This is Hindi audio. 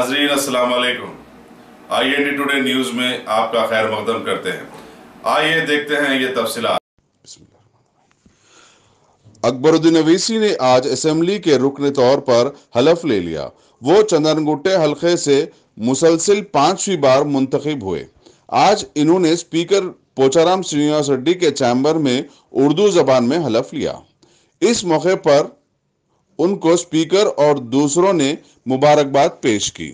नाजरीन अस्सलाम वालेकुम। IND टुडे न्यूज में आपका खैर मकदम करते हैं। आइए देखते हैं ये तफसीलात। अकबरुद्दीन अवीसी ने आज असेंबली के रुकन तौर पर हलफ ले लिया। वो चंदनगुट्टे हलके से मुसलसिल 5वीं बार मुंतखब हुए। आज इन्होंने स्पीकर पोचाराम श्रीनिवास रेड्डी के चैम्बर में उर्दू जबान में हलफ लिया। इस मौके पर उनको स्पीकर और दूसरों ने मुबारकबाद पेश की।